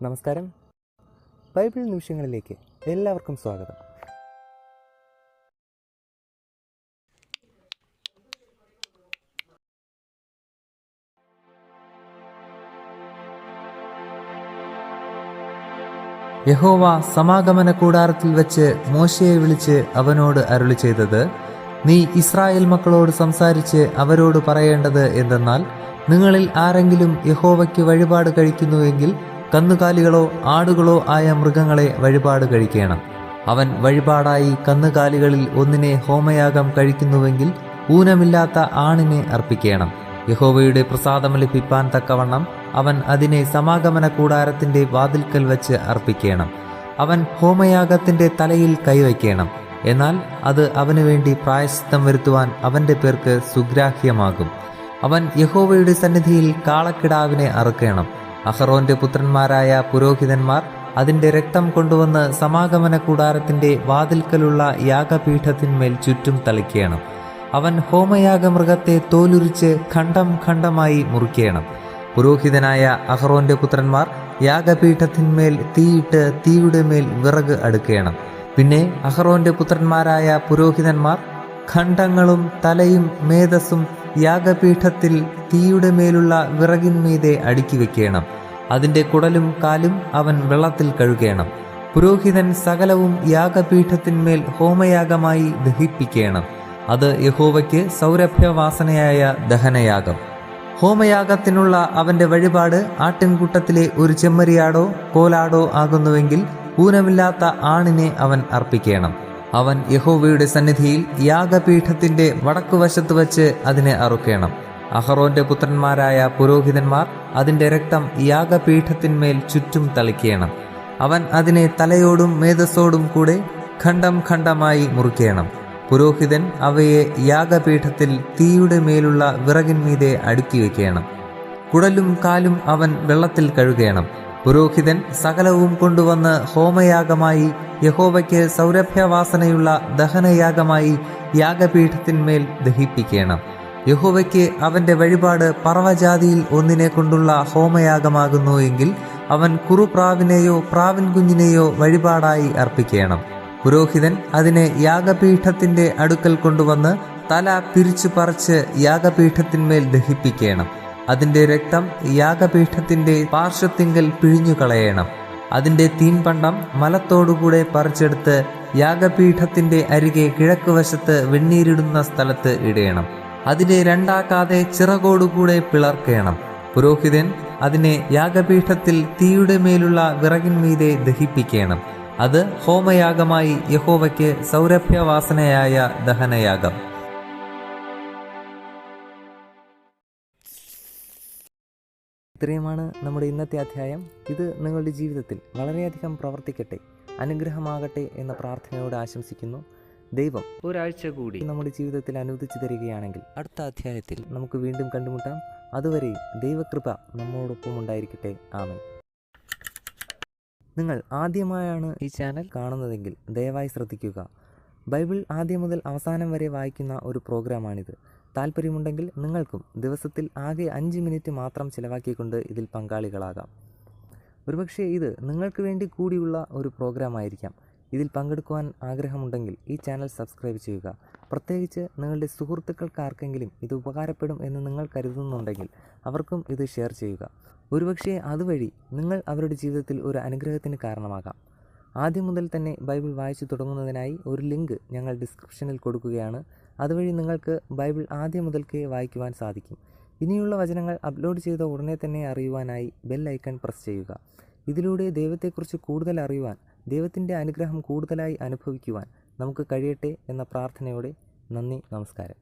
നമസ്കാരം. ബൈബിൾ നിമിഷങ്ങളിലേക്ക് എല്ലാവർക്കും സ്വാഗതം. യഹോവ സമാഗമന കൂടാരത്തിൽ വെച്ച് മോശയെ വിളിച്ച് അവനോട് അരുളി ചെയ്തത്, നീ ഇസ്രായേൽ മക്കളോട് സംസാരിച്ച് അവരോട് പറയേണ്ടത് എന്തെന്നാൽ, നിങ്ങളിൽ ആരെങ്കിലും യഹോവയ്ക്ക് വഴിപാട് കഴിക്കുന്നുവെങ്കിൽ കന്നുകാലികളോ ആടുകളോ ആയ മൃഗങ്ങളെ വഴിപാട് കഴിക്കണം. അവൻ വഴിപാടായി കന്നുകാലികളിൽ ഒന്നിനെ ഹോമയാഗം കഴിക്കുന്നുവെങ്കിൽ ഊനമില്ലാത്ത ആണിനെ അർപ്പിക്കണം. യഹോവയുടെ പ്രസാദം ലഭിപ്പാൻ തക്കവണ്ണം അവൻ അതിനെ സമാഗമന കൂടാരത്തിന്റെ വാതിൽക്കൽ വെച്ച് അർപ്പിക്കണം. അവൻ ഹോമയാഗത്തിന്റെ തലയിൽ കൈവയ്ക്കണം. എന്നാൽ അത് അവന് വേണ്ടി പ്രായശ്ചിത്തം വരുത്തുവാൻ അവന്റെ പേർക്ക് സുഗ്രാഹ്യമാകും. അവൻ യഹോവയുടെ സന്നിധിയിൽ കാളക്കിടാവിനെ അറുക്കണം. അഹറോന്റെ പുത്രന്മാരായ പുരോഹിതന്മാർ അതിന്റെ രക്തം കൊണ്ടുവന്ന് സമാഗമന കൂടാരത്തിന്റെ വാതിൽക്കലുള്ള യാഗപീഠത്തിന്മേൽ ചുറ്റും തളിക്കണം. അവൻ ഹോമയാഗമൃഗത്തെ തോലുരിച്ച് ഖണ്ഡം ഖണ്ഡമായി മുറിക്കണം. പുരോഹിതനായ അഹറോന്റെ പുത്രന്മാർ യാഗപീഠത്തിന്മേൽ തീയിട്ട് തീയുടെ മേൽ വിറക് അടുക്കണം. പിന്നെ അഹറോന്റെ പുത്രന്മാരായ പുരോഹിതന്മാർ ഖണ്ഡങ്ങളും തലയും മേധസ്സും യാഗപീഠത്തിൽ തീയുടെ മേലുള്ള വിറകിന്മീതെ അടുക്കി വെക്കണം. അതിന്റെ കുടലും കാലും അവൻ വെള്ളത്തിൽ കഴുകണം. പുരോഹിതൻ സകലവും യാഗപീഠത്തിന്മേൽ ഹോമയാഗമായി ദഹിപ്പിക്കണം. അത് യഹോവയ്ക്ക് സൗരഭ്യവാസനയായ ദഹനയാഗം. ഹോമയാഗത്തിനുള്ള അവന്റെ വഴിപാട് ആട്ടിൻകൂട്ടത്തിലെ ഒരു ചെമ്മരിയാടോ കോലാടോ ആകുന്നുവെങ്കിൽ ഊനമില്ലാത്ത ആണിനെ അവൻ അർപ്പിക്കണം. അവൻ യഹോവയുടെ സന്നിധിയിൽ യാഗപീഠത്തിന്റെ വടക്കുവശത്ത് വച്ച് അതിനെ അറുക്കണം. അഹറോന്റെ പുത്രന്മാരായ പുരോഹിതന്മാർ അതിന്റെ രക്തം യാഗപീഠത്തിന്മേൽ ചുറ്റും തളിക്കണം. അവൻ അതിനെ തലയോടും മേധസ്സോടും കൂടെ ഖണ്ഡം ഖണ്ഡമായി മുറിക്കണം. പുരോഹിതൻ അവയെ യാഗപീഠത്തിൽ തീയുടെ മേലുള്ള വിറകിന്മീതെ അടുക്കി വയ്ക്കണം. കുടലും കാലും അവൻ വെള്ളത്തിൽ കഴുകണം. പുരോഹിതൻ സകലവും കൊണ്ടുവന്ന് ഹോമയാഗമായി യഹോവയ്ക്ക് സൗരഭ്യവാസനയുള്ള ദഹനയാഗമായി യാഗപീഠത്തിന്മേൽ ദഹിപ്പിക്കണം. യഹോവയ്ക്ക് അവന്റെ വഴിപാട് പറവജാതിയിൽ ഒന്നിനെ കൊണ്ടുള്ള ഹോമയാഗമാകുന്നു എങ്കിൽ അവൻ കുറുപ്രാവിനെയോ പ്രാവിൻ കുഞ്ഞിനെയോ വഴിപാടായി അർപ്പിക്കണം. പുരോഹിതൻ അതിനെ യാഗപീഠത്തിന്റെ അടുക്കൽ കൊണ്ടുവന്ന് തല പിരിച്ചു പറിച്ച് യാഗപീഠത്തിന്മേൽ ദഹിപ്പിക്കണം. അതിന്റെ രക്തം യാഗപീഠത്തിന്റെ പാർശ്വത്തിങ്കൽ പിഴിഞ്ഞു കളയണം. അതിന്റെ തീൻപണ്ടം മലത്തോടുകൂടെ പറിച്ചെടുത്ത് യാഗപീഠത്തിന്റെ അരികെ കിഴക്കുവശത്ത് വെണ്ണീരിടുന്ന സ്ഥലത്ത് ഇടയണം. അതിനെ രണ്ടാക്കാതെ ചിറകോടുകൂടെ പിളർക്കണം. പുരോഹിതൻ അതിനെ യാഗപീഠത്തിൽ തീയുടെ മേലുള്ള വിറകിന്മീതെ ദഹിപ്പിക്കണം. അത് ഹോമയാഗമായി യഹോവയ്ക്ക് സൗരഭ്യവാസനയായ ദഹനയാഗം. ഇത്രയുമാണ് നമ്മുടെ ഇന്നത്തെ അധ്യായം. ഇത് നിങ്ങളുടെ ജീവിതത്തിൽ വളരെയധികം പ്രവർത്തിക്കട്ടെ, അനുഗ്രഹമാകട്ടെ എന്ന പ്രാർത്ഥനയോടെ ആശംസിക്കുന്നു. ദൈവം ഒരാഴ്ച കൂടി നമ്മുടെ ജീവിതത്തിൽ അനുവദിച്ചു തരികയാണെങ്കിൽ അടുത്ത അധ്യായത്തിൽ നമുക്ക് വീണ്ടും കണ്ടുമുട്ടാം. അതുവരെയും ദൈവകൃപ നമ്മോടൊപ്പം ഉണ്ടായിരിക്കട്ടെ. ആമേൻ. നിങ്ങൾ ആദ്യമായാണ് ഈ ചാനൽ കാണുന്നതെങ്കിൽ ദയവായി ശ്രദ്ധിക്കുക. ബൈബിൾ ആദ്യം മുതൽ അവസാനം വരെ വായിക്കുന്ന ഒരു പ്രോഗ്രാമാണിത്. താല്പര്യമുണ്ടെങ്കിൽ നിങ്ങൾക്കും ദിവസത്തിൽ ആകെ 5 മിനിറ്റ് മാത്രം ചിലവാക്കിക്കൊണ്ട് ഇതിൽ പങ്കാളികളാകാം. ഒരുപക്ഷെ ഇത് നിങ്ങൾക്ക് വേണ്ടി കൂടിയുള്ള ഒരു പ്രോഗ്രാം ആയിരിക്കാം. ഇതിൽ പങ്കെടുക്കുവാൻ ആഗ്രഹമുണ്ടെങ്കിൽ ഈ ചാനൽ സബ്സ്ക്രൈബ് ചെയ്യുക. പ്രത്യേകിച്ച് നിങ്ങളുടെ സുഹൃത്തുക്കൾക്കാർക്കെങ്കിലും ഇത് ഉപകാരപ്പെടും എന്ന് നിങ്ങൾ കരുതുന്നുണ്ടെങ്കിൽ അവർക്കും ഇത് ഷെയർ ചെയ്യുക. ഒരുപക്ഷെ അതുവഴി നിങ്ങൾ അവരുടെ ജീവിതത്തിൽ ഒരു അനുഗ്രഹത്തിന് കാരണമാകാം. ആദ്യം മുതൽ തന്നെ ബൈബിൾ വായിച്ചു തുടങ്ങുന്നതിനായി ഒരു ലിങ്ക് ഞങ്ങൾ ഡിസ്ക്രിപ്ഷനിൽ കൊടുക്കുകയാണ്. അതുവഴി നിങ്ങൾക്ക് ബൈബിൾ ആദ്യം മുതൽക്കേ വായിക്കുവാൻ സാധിക്കും. ഇനിയുള്ള വചനങ്ങൾ അപ്ലോഡ് ചെയ്ത ഉടനെ തന്നെ അറിയുവാനായി ബെൽ ഐക്കൺ പ്രസ് ചെയ്യുക. ഇതിലൂടെ ദൈവത്തെക്കുറിച്ച് കൂടുതൽ അറിയുവാൻ, ദൈവത്തിൻ്റെ അനുഗ്രഹം കൂടുതലായി അനുഭവിക്കുവാൻ നമുക്ക് കഴിയട്ടെ എന്ന പ്രാർത്ഥനയോടെ നന്ദി, നമസ്കാരം.